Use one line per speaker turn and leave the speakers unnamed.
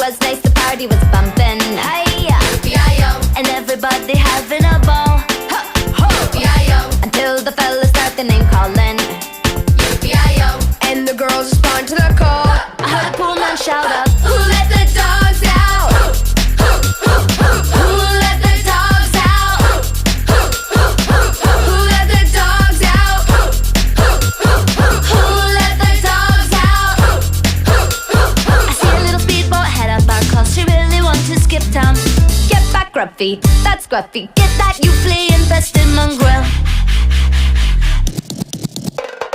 was nice, the party was bumping. Hiya, and everybody having a ball. Until the fellas start the name calling.
And the girls respond to the call.
I heard a pool man shout out,
Who let the dogs out? Who let the dogs out? Who let the dogs out? Who let the dogs out?
I see a little speedboat head up our cause. She really wants to skip town. Get back, Gruffy, that's Gruffy. Get that, you flea infested mongrel.